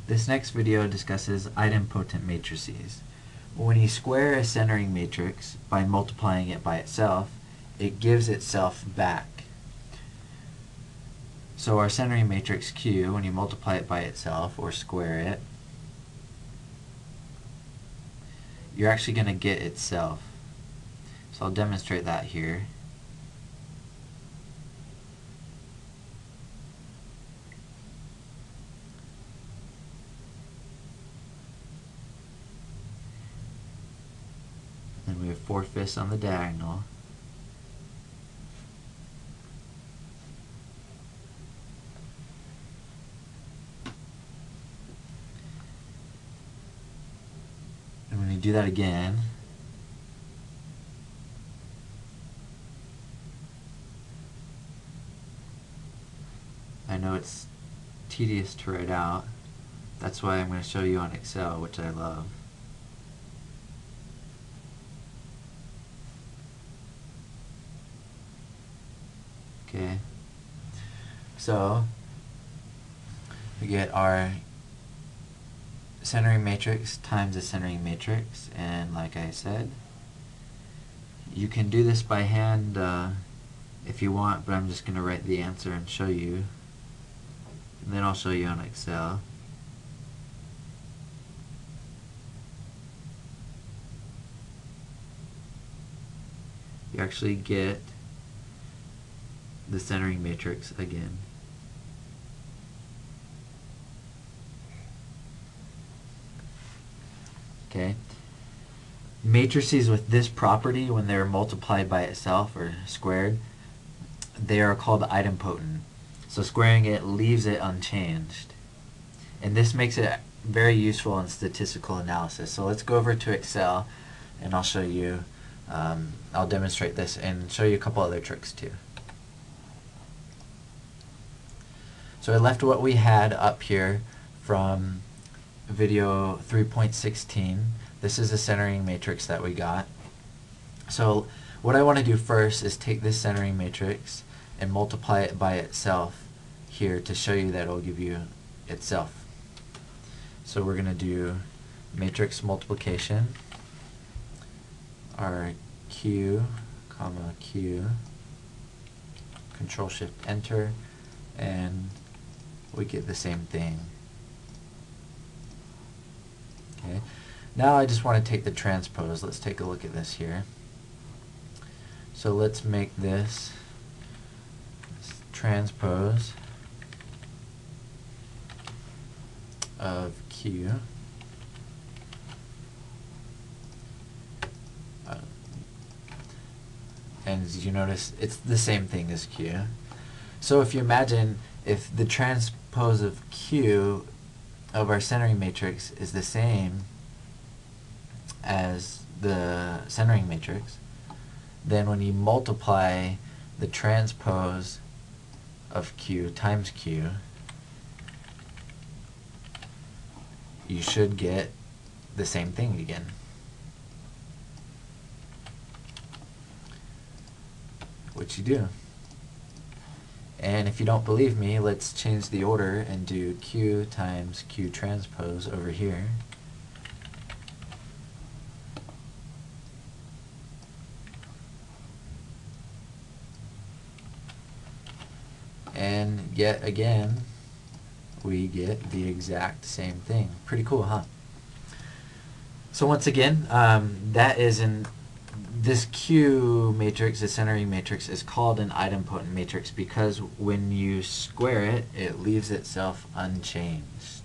This next video discusses idempotent matrices. When you square a centering matrix by multiplying it by itself, it gives itself back. So our centering matrix Q, when you multiply it by itself or square it, you're actually going to get itself. So I'll demonstrate that here. Then we have 4/5 on the diagonal. And when you do that again, I know it's tedious to write out. That's why I'm going to show you on Excel, which I love. Okay, so we get our centering matrix times the centering matrix, and like I said, you can do this by hand if you want, but I'm just going to write the answer and show you, and then I'll show you on Excel. You actually get the centering matrix again. Okay. Matrices with this property, when they're multiplied by itself or squared, they are called idempotent. So squaring it leaves it unchanged. And this makes it very useful in statistical analysis. So let's go over to Excel and I'll show you, I'll demonstrate this and show you a couple other tricks too. So I left what we had up here from video 3.16. This is the centering matrix that we got. So what I want to do first is take this centering matrix and multiply it by itself here to show you that it will give you itself. So we're going to do matrix multiplication, our Q, comma Q, Control Shift Enter, and we get the same thing. Okay. Now I just want to take the transpose. Let's take a look at this here. So let's make this transpose of Q. And as you notice, it's the same thing as Q. So if you imagine if the transpose of Q of our centering matrix is the same as the centering matrix, then when you multiply the transpose of Q times Q, you should get the same thing again. Which you do. And if you don't believe me, let's change the order and do Q times Q transpose over here. And yet again, we get the exact same thing. Pretty cool, huh? So once again, that is this Q matrix, the centering matrix, is called an idempotent matrix because when you square it, it leaves itself unchanged.